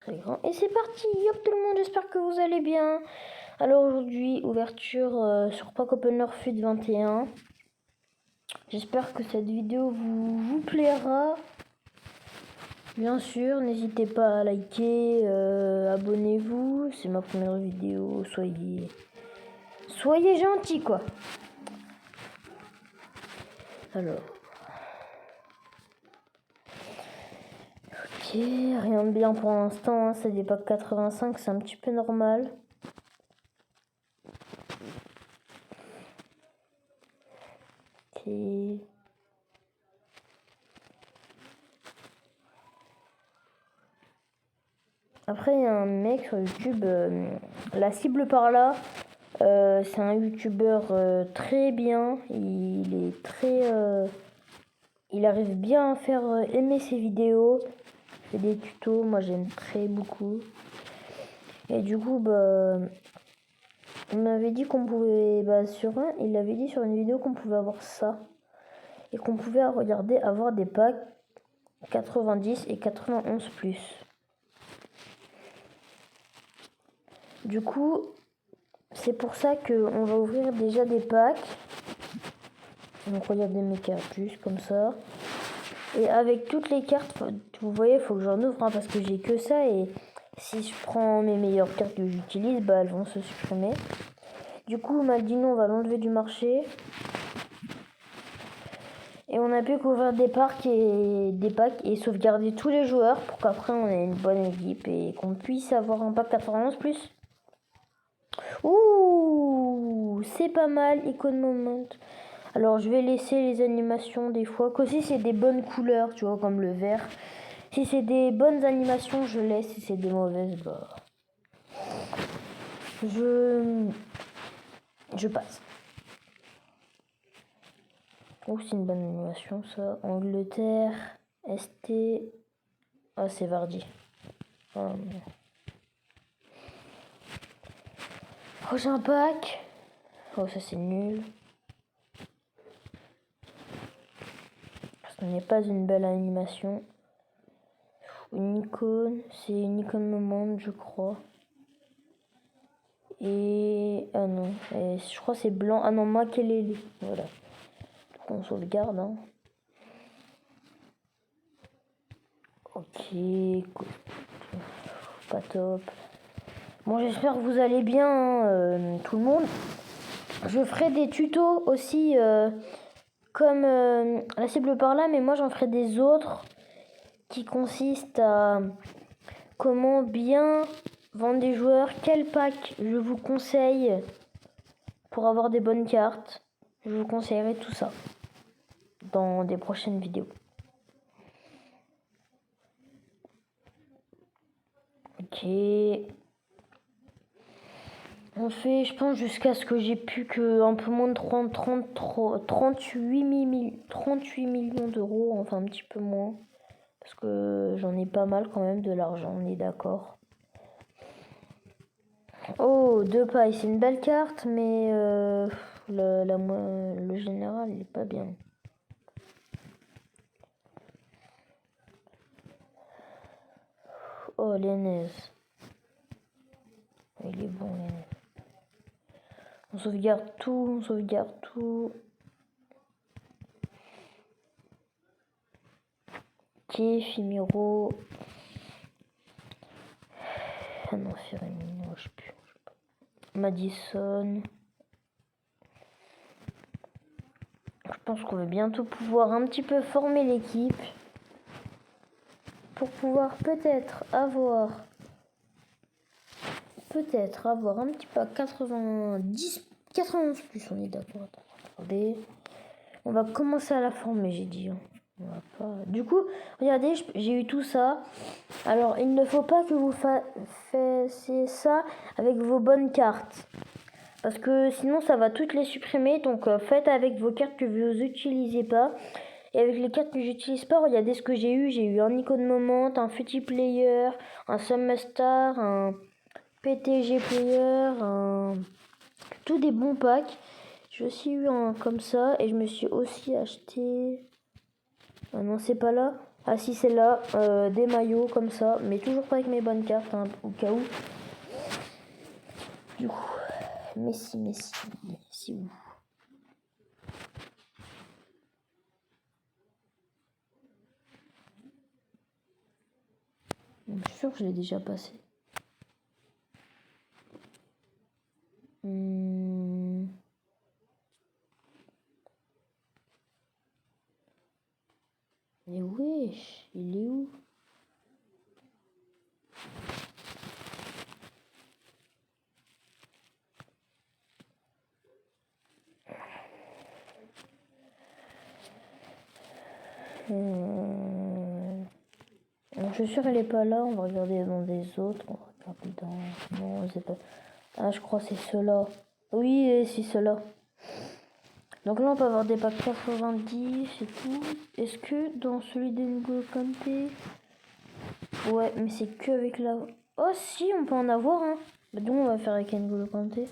très grand. Et c'est parti, hop tout le monde, j'espère que vous allez bien. Alors aujourd'hui, ouverture sur Pack Opener FUT 21. J'espère que cette vidéo vous plaira. Bien sûr, n'hésitez pas à liker, abonnez-vous. C'est ma première vidéo, soyez gentils quoi. Alors. Ok, rien de bien pour l'instant, hein. C'est des packs 85, c'est un petit peu normal. Ok. Après, il y a un mec sur YouTube, la cible par là, c'est un youtubeur très bien. Il est très. Il arrive bien à faire aimer ses vidéos. Il fait des tutos, moi j'aime très beaucoup. Et du coup, on m'avait dit qu'on pouvait. Il avait dit sur une vidéo qu'on pouvait avoir ça. Et qu'on pouvait avoir des packs 90 et 91 plus. Du coup, c'est pour ça qu'on va ouvrir déjà des packs. Donc regardez mes cartes plus comme ça. Et avec toutes les cartes, vous voyez, il faut que j'en ouvre parce que j'ai que ça. Et si je prends mes meilleures cartes que j'utilise, elles vont se supprimer. Du coup, Maldino, on va l'enlever du marché. Et on a pu couvrir des packs et sauvegarder tous les joueurs pour qu'après on ait une bonne équipe et qu'on puisse avoir un pack 91 plus. Ouh, c'est pas mal, Icon Moment. Alors je vais laisser les animations des fois, qu'aussi c'est des bonnes couleurs, tu vois, comme le vert. Si c'est des bonnes animations, je laisse. Si c'est des mauvaises, je passe. Oh, c'est une bonne animation ça. Angleterre, ST. Ah, c'est Vardy. Oh, prochain pack. Oh, ça c'est nul. Ce n'est pas une belle animation. Une icône, c'est une icône Moment, je crois. Et ah non, et je crois que c'est blanc. Ah non, Makelele. Voilà. Donc on sauvegarde. Hein. Ok, pas top. Bon, j'espère que vous allez bien, hein, tout le monde. Je ferai des tutos aussi comme la cible par là, mais moi j'en ferai des autres qui consistent à comment bien vendre des joueurs, quel pack je vous conseille pour avoir des bonnes cartes. Je vous conseillerai tout ça dans des prochaines vidéos. Ok. On fait, je pense, jusqu'à ce que j'ai plus que un peu moins de 38 millions d'euros, enfin un petit peu moins. Parce que j'en ai pas mal quand même de l'argent, on est d'accord. Oh, deux pailles, c'est une belle carte, mais le général, il est pas bien. Oh, Lenez. Il est bon, Lenez. On sauvegarde tout, Ok, Fimiro. Ah non, Firmino, je sais plus. Madison. Je pense qu'on va bientôt pouvoir un petit peu former l'équipe. Pour pouvoir peut-être avoir un petit peu 91 plus, on est d'accord. Attendez. On va commencer à la former, j'ai dit. On va pas... Du coup, regardez, j'ai eu tout ça. Alors, il ne faut pas que vous fassiez ça avec vos bonnes cartes. Parce que sinon, ça va toutes les supprimer. Donc, faites avec vos cartes que vous n'utilisez pas. Et avec les cartes que j'utilise pas, regardez ce que j'ai eu. J'ai eu un Icon Moment, un Futy Player, un Summerstar, un PTG Player, tous des bons packs. J'ai aussi eu un comme ça et je me suis aussi acheté... Ah non, c'est pas là. Ah si, c'est là, des maillots comme ça, mais toujours pas avec mes bonnes cartes, hein, au cas où. Du coup, Messi où? Je suis sûr que je l'ai déjà passé. Mais wesh, il est où? Je suis sûre qu'elle est pas là. On va regarder dans des autres. On va regarder dans... Non, c'est pas... Ah, je crois que c'est ceux-là. Oui, c'est ceux-là. Donc là, on peut avoir des packs 90 et tout. Est-ce que dans celui de N'Golo Kanté... Ouais, mais c'est que avec la... Oh si, on peut en avoir, hein. Bah, donc on va faire avec N'Golo Kanté.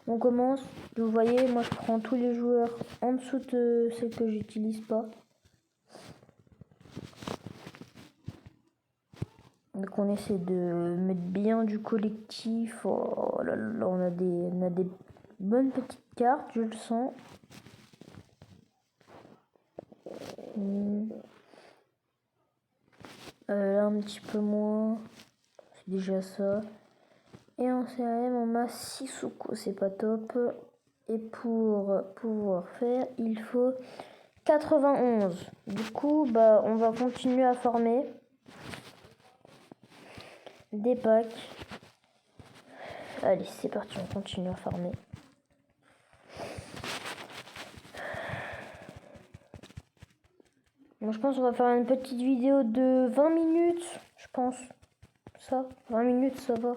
On commence. Vous voyez, moi je prends tous les joueurs en dessous de ceux que j'utilise pas. Donc on essaie de mettre bien du collectif. Oh là là, on a des bonnes petites cartes, je le sens. Là un petit peu moins. C'est déjà ça. Et en CRM on a Sissoko, c'est pas top. Et pour pouvoir faire, il faut 91. Du coup, bah on va continuer à former des packs. Allez, c'est parti, on continue à farmer. Bon, je pense qu'on va faire une petite vidéo de 20 minutes, je pense. Ça, 20 minutes, ça va.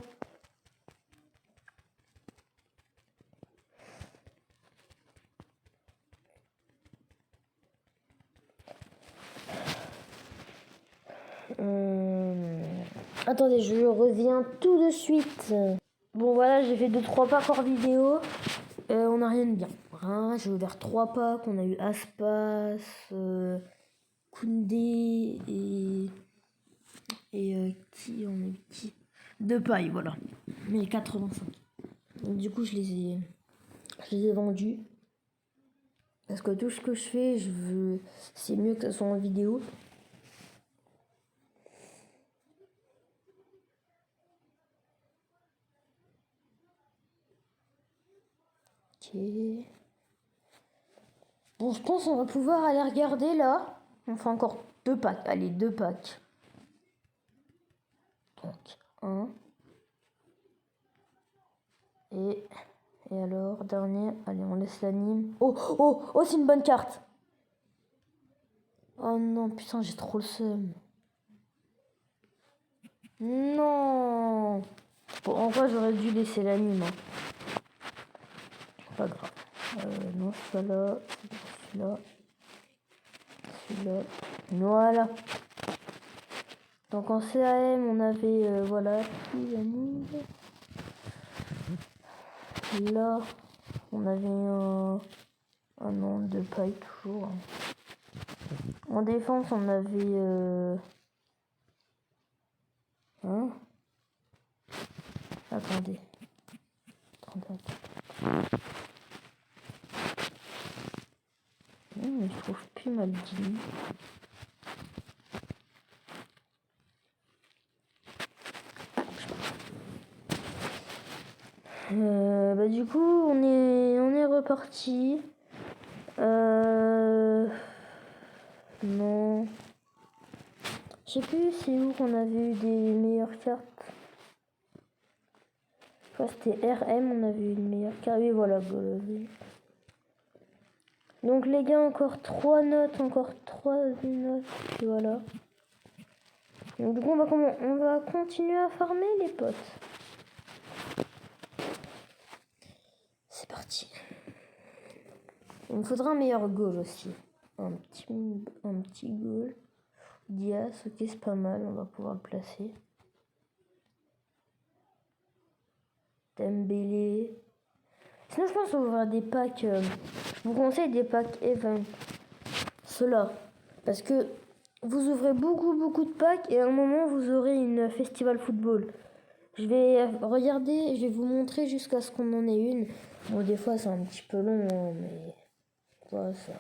Attendez, je reviens tout de suite. Bon voilà, j'ai fait 2-3 packs hors vidéo. On n'a rien de bien. Hein, j'ai ouvert 3 packs. On a eu Aspas, Koundé et qui on a eu qui De paille, voilà. Mais 85. Donc, du coup, je les ai vendus. Parce que tout ce que je fais, c'est mieux que ça soit en vidéo. Ok. Bon, je pense qu'on va pouvoir aller regarder là. On fait encore 2 packs. Allez, 2 packs. Donc, 1. Et alors, dernier. Allez, on laisse l'anime. Oh, c'est une bonne carte. Oh non, putain, j'ai trop le seum. Non. Bon, en vrai, j'aurais dû laisser l'anime. Hein. Pas grave. Non, c'est pas là. Celui-là. Celui-là. Voilà. Donc en CAM, on avait, voilà, l'anime. Là, on avait un nombre de paille toujours. En défense, on avait... Hein? Attendez. Mais je trouve plus Maldini. Bah du coup, on est reparti. Non. Je sais plus c'est où qu'on avait eu des meilleures cartes. Je crois que c'était RM, on avait eu une meilleure carte. Oui, voilà, donc les gars, encore 3 notes, encore 3 notes, puis voilà. Donc du coup, on va continuer à farmer les potes. C'est parti. Il me faudra un meilleur goal aussi. Un petit goal. Diaz, ok, c'est pas mal, on va pouvoir le placer. Dembélé. Sinon, je pense qu'on va ouvrir des packs. Je vous conseille des packs Event. Ceux-là. Parce que vous ouvrez beaucoup de packs et à un moment vous aurez une festival football. Je vais regarder, je vais vous montrer jusqu'à ce qu'on en ait une. Bon, des fois c'est un petit peu long, hein, mais voilà, ça.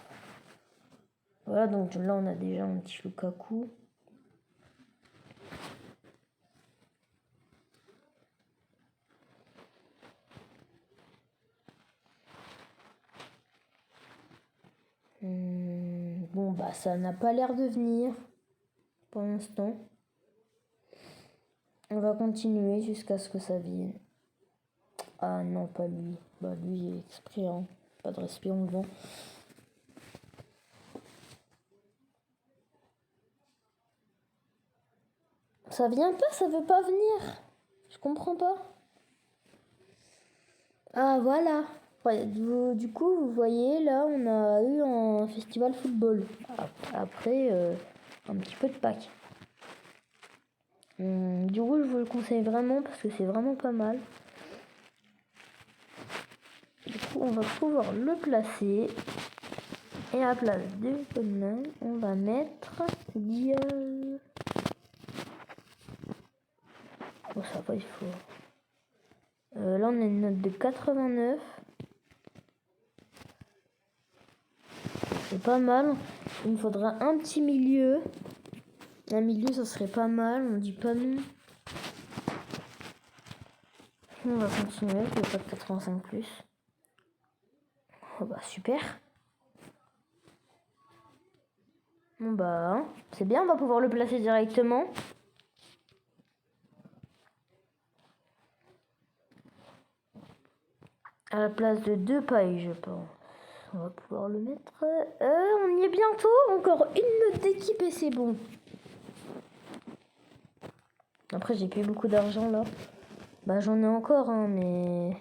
Voilà, donc là on a déjà un petit Lukaku. Bon, bah ça n'a pas l'air de venir pour l'instant. On va continuer jusqu'à ce que ça vienne. Ah non, pas lui. Bah lui, il est exprès, hein. Pas de respect, on le vend. Ça vient pas, ça veut pas venir. Je comprends pas. Ah voilà. Ouais, du coup, vous voyez, là, on a eu un festival football. Après, un petit peu de Pâques. Du coup, je vous le conseille vraiment parce que c'est vraiment pas mal. Du coup, on va pouvoir le placer. Et à la place de Conan, on va mettre Diaz. Oh, ça va, il faut. Là, on a une note de 89. C'est pas mal. Il me faudra un petit milieu. Un milieu, ça serait pas mal. On dit pas non. On va continuer. Je vais pas de 85 plus. Oh bah super. Bon bah, c'est bien. On va pouvoir le placer directement. À la place de 2 pailles, je pense. On va pouvoir le mettre. On y est bientôt. Encore une note d'équipe et c'est bon. Après, j'ai plus beaucoup d'argent là. Bah, j'en ai encore, hein, mais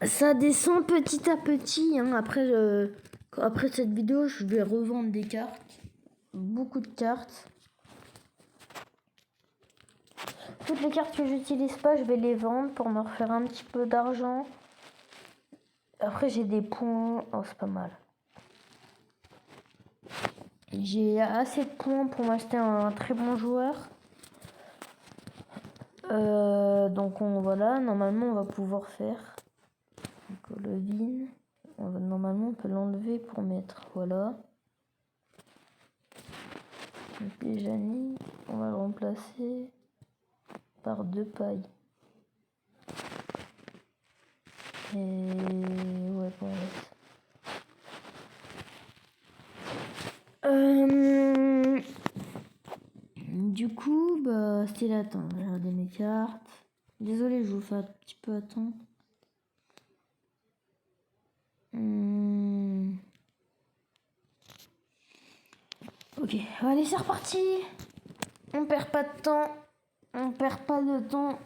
ça descend petit à petit. Hein. Après cette vidéo, je vais revendre des cartes. Beaucoup de cartes. Toutes les cartes que j'utilise pas, je vais les vendre pour me refaire un petit peu d'argent. Après, j'ai des points. Oh, c'est pas mal. J'ai assez de points pour m'acheter un très bon joueur. Donc voilà, normalement on va pouvoir faire Golovin. Normalement on peut l'enlever pour mettre, voilà. Pejani, on va le remplacer par 2 pailles. Et ouais, bon, du coup, bah, c'était là, attends, je vais regarder mes cartes. Désolé, je vous fais un petit peu attendre. Ok, allez, c'est reparti. On perd pas de temps. On perd pas de temps.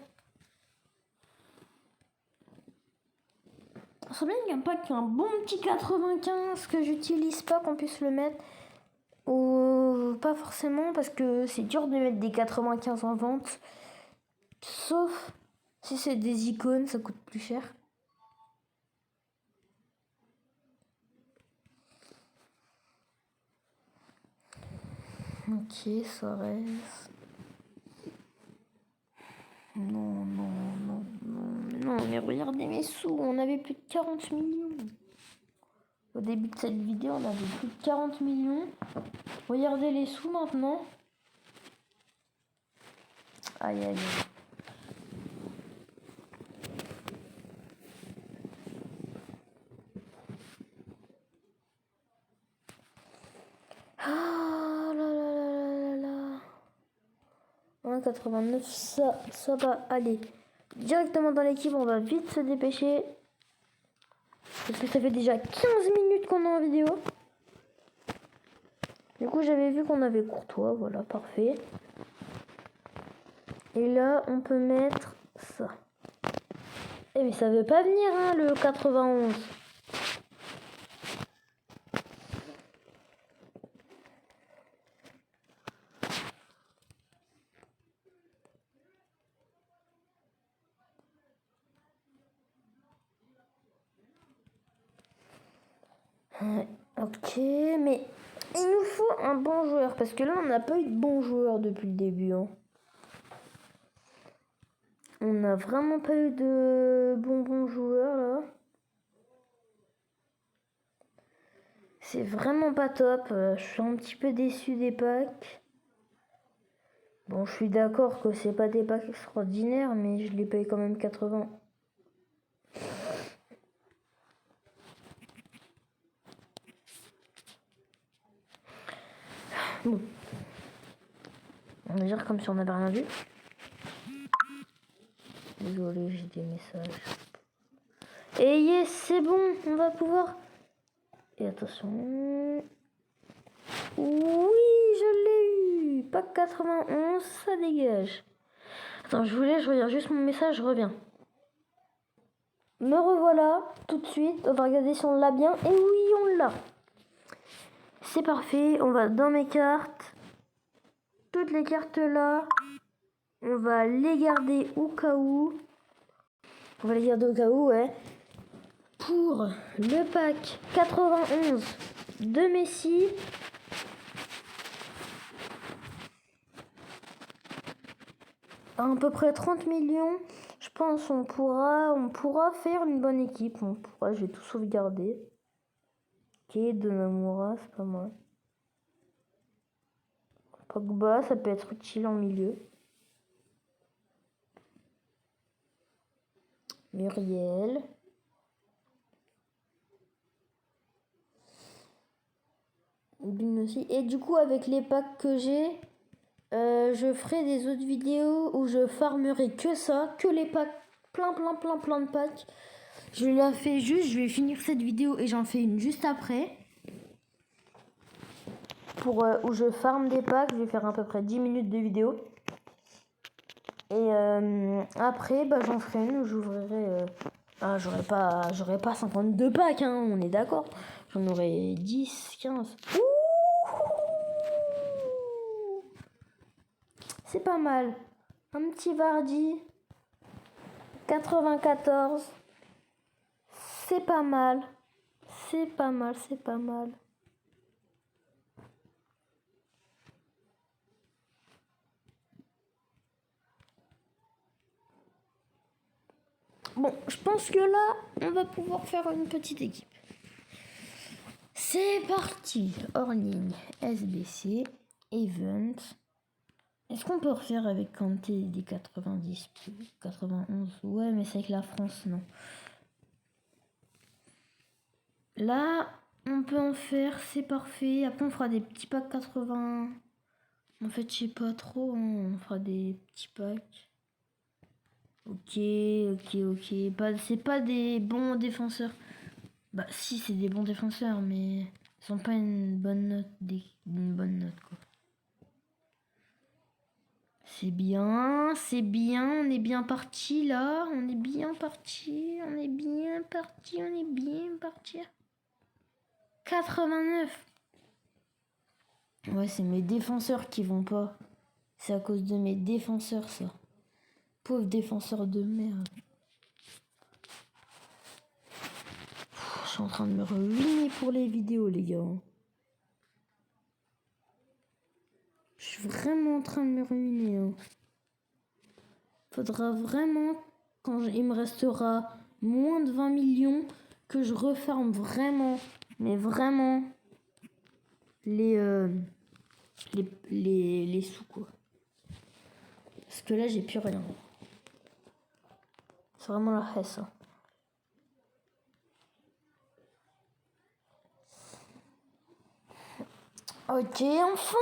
C'est bien qu'il n'y a pas qu'un bon petit 95 que j'utilise pas, qu'on puisse le mettre. Ou pas forcément, parce que c'est dur de mettre des 95 en vente. Sauf si c'est des icônes, ça coûte plus cher. Ok, ça reste. Non, mais regardez mes sous, on avait plus de 40 millions. Au début de cette vidéo, on avait plus de 40 millions. Regardez les sous maintenant. Aïe, aïe, aïe. Ah là là là là là. 1,89, ça va aller directement dans l'équipe. On va vite se dépêcher. Parce que ça fait déjà 15 minutes qu'on est en vidéo. Du coup, j'avais vu qu'on avait Courtois. Voilà, parfait. Et là, on peut mettre ça. Eh mais ça veut pas venir, hein, le 91. Ok, mais Il nous faut un bon joueur, parce que là, on n'a pas eu de bon joueur depuis le début. Hein. On n'a vraiment pas eu de bons joueurs, là. C'est vraiment pas top. Je suis un petit peu déçu des packs. Bon, je suis d'accord que c'est pas des packs extraordinaires, mais je les paye quand même 80. Bon. On va dire comme si on n'avait rien vu. Désolé, j'ai des messages. Et yes, c'est bon, on va pouvoir... Et attention... Oui, je l'ai eu. Pack 91, ça dégage. Attends, je regarde juste mon message, je reviens. Me revoilà, tout de suite. On va regarder si on l'a bien. Et oui, on l'a. C'est parfait, on va dans mes cartes. Toutes les cartes là, on va les garder au cas où. On va les garder au cas où, ouais. Pour le pack 91 de Messi. À peu près 30 millions, je pense on pourra faire une bonne équipe. Je vais tout sauvegarder. Ok, Donnarumma, c'est pas mal. Pogba, ça peut être utile en milieu. Muriel. Aussi. Et du coup, avec les packs que j'ai, je ferai des autres vidéos où je farmerai que ça, que les packs, plein de packs. Je la fais juste, je vais finir cette vidéo et j'en fais une juste après. Pour où je farme des packs, je vais faire à peu près 10 minutes de vidéo. Et après, j'en ferai une où j'ouvrirai... j'aurai pas 52 packs, hein, on est d'accord. J'en aurai 10, 15. C'est pas mal. Un petit Vardy. 94. C'est pas mal. C'est pas mal. Bon, je pense que là, on va pouvoir faire une petite équipe. C'est parti. Hors ligne, SBC, Event. Est-ce qu'on peut refaire avec Kanté des 90, 91? Ouais, mais c'est avec la France, non. Là, on peut en faire, c'est parfait. Après, on fera des petits packs 80. En fait, je sais pas trop, hein. On fera des petits packs. Ok. C'est pas des bons défenseurs. Bah, si, c'est des bons défenseurs, mais ils sont pas une bonne note, quoi. C'est bien, on est bien parti là, on est bien parti. 89. Ouais, c'est mes défenseurs qui vont pas. C'est à cause de mes défenseurs, ça. Pauvre défenseur de merde. Je suis en train de me ruiner pour les vidéos, les gars. Je suis vraiment en train de me ruiner. Hein. Faudra vraiment, quand il me restera moins de 20 millions, que je referme vraiment, mais vraiment, les sous, quoi. Parce que là, j'ai plus rien. C'est vraiment la haine, ça. Ok, enfin,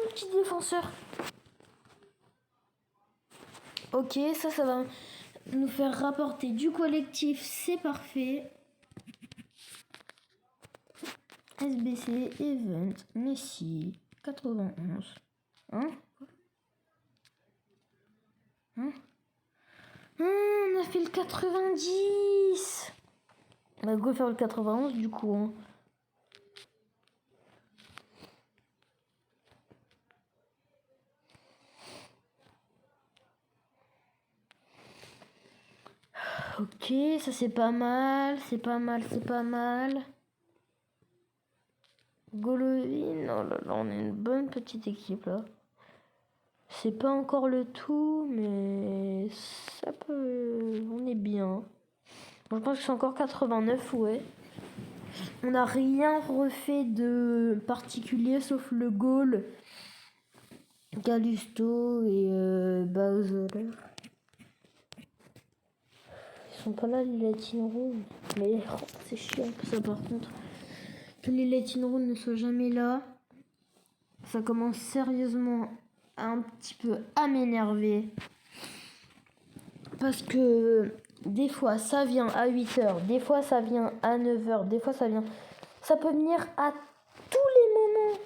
un petit défenseur. Ok, ça va nous faire rapporter du collectif, c'est parfait. SBC, Event, Messi, 91. Hein? On a fait le 90. On va go faire le 91 du coup. Hein. Ok, ça c'est pas mal. Golovin, oh là là, on est une bonne petite équipe là. C'est pas encore le tout, mais ça peut... On est bien. Je pense que c'est encore 89, ouais. On n'a rien refait de particulier sauf le goal. Galusto et Bowser. Ils sont pas là les Latin Rooms. Mais oh, c'est chiant ça par contre. Que les Latin Rooms ne soient jamais là. Ça commence sérieusement un petit peu à m'énerver. Parce que des fois ça vient à 8h, des fois ça vient à 9h, des fois ça vient... Ça peut venir à tous les moments.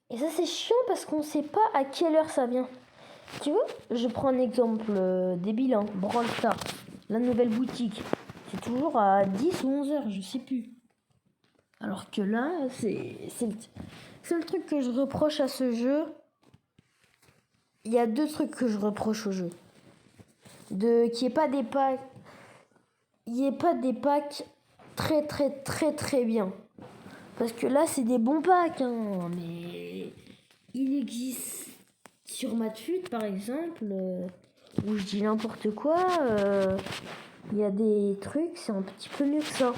Et ça c'est chiant parce qu'on sait pas à quelle heure ça vient. Tu vois, je prends un exemple débile, hein. Brawl Stars, la nouvelle boutique. C'est toujours à 10 ou 11h, je sais plus. Alors que là, c'est le truc que je reproche à ce jeu. Il y a deux trucs que je reproche au jeu. Qu'il n'y ait pas des packs. Il n'y ait pas des packs très bien. Parce que là, c'est des bons packs, hein. Mais il existe sur Madfut, par exemple, où je dis n'importe quoi, il y a des trucs, c'est un petit peu mieux que ça.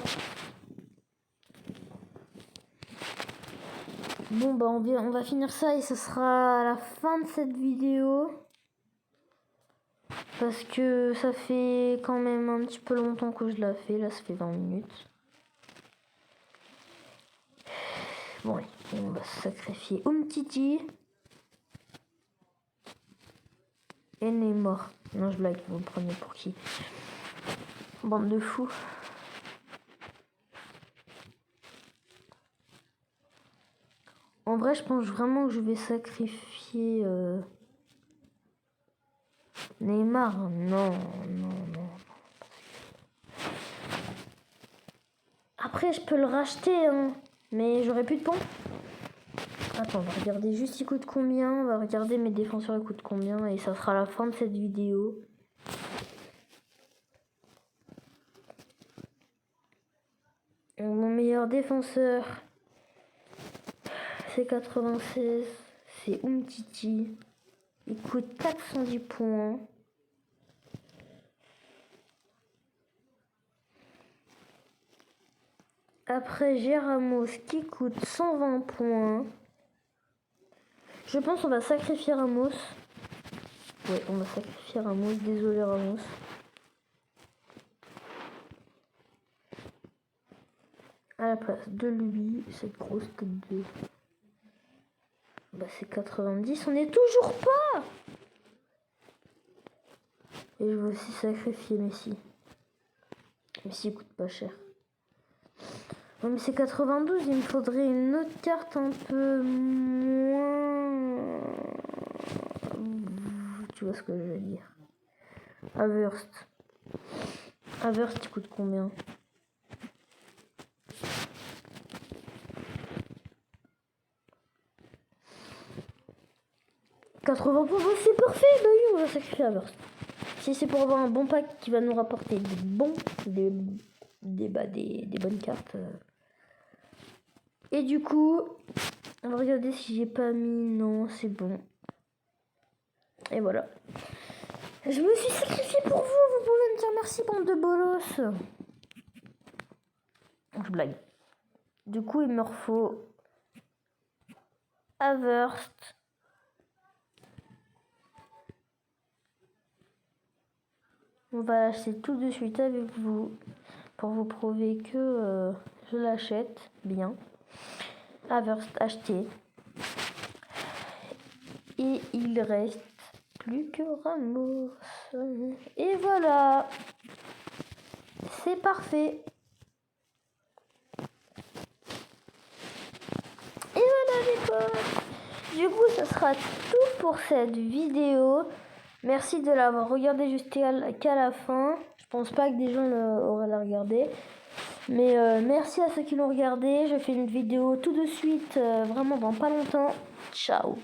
Bon, bah on va finir ça et ce sera à la fin de cette vidéo. Parce que ça fait quand même un petit peu longtemps que je l'ai fait. Là, ça fait 20 minutes. Bon, allez, on va sacrifier Umtiti. Et Neymar. Non, je blague, vous me prenez pour qui? Bande de fous. En vrai, je pense vraiment que je vais sacrifier Neymar. Non. Après, je peux le racheter, hein. Mais j'aurai plus de points. Attends, on va regarder juste il coûte combien. On va regarder mes défenseurs ils coûtent combien. Et ça sera la fin de cette vidéo. Mon meilleur défenseur, c'est 96. C'est Umtiti. Il coûte 410 points. Après, j'ai Ramos qui coûte 120 points. Je pense qu'on va sacrifier Ramos. Ouais, on va sacrifier Ramos. Désolé Ramos. À la place de lui, cette grosse tête de... Bah c'est 90. On n'est toujours pas. Et je vais aussi sacrifier Messi. Messi coûte pas cher. Non mais c'est 92, il me faudrait une autre carte un peu moins... Tu vois ce que je veux dire. Havertz. Havertz, il coûte combien? « 80 points, c'est parfait. Bah oui, on va sacrifier Havertz. Si c'est pour avoir un bon pack qui va nous rapporter des bonnes cartes. Et du coup, on va regarder si j'ai pas mis. Non, c'est bon. Et voilà. Je me suis sacrifié pour vous. Vous pouvez me dire merci, bande de bolos. Je blague. Du coup, il me faut Havertz. On va l'acheter tout de suite avec vous pour vous prouver que je l'achète bien. Havertz acheté. Et il reste plus que Ramos. Et voilà. C'est parfait. Et voilà les potes. Du coup, ce sera tout pour cette vidéo. Merci de l'avoir regardé jusqu'à la fin. Je pense pas que des gens auraient la regardé. Mais merci à ceux qui l'ont regardé. Je fais une vidéo tout de suite, vraiment dans pas longtemps. Ciao.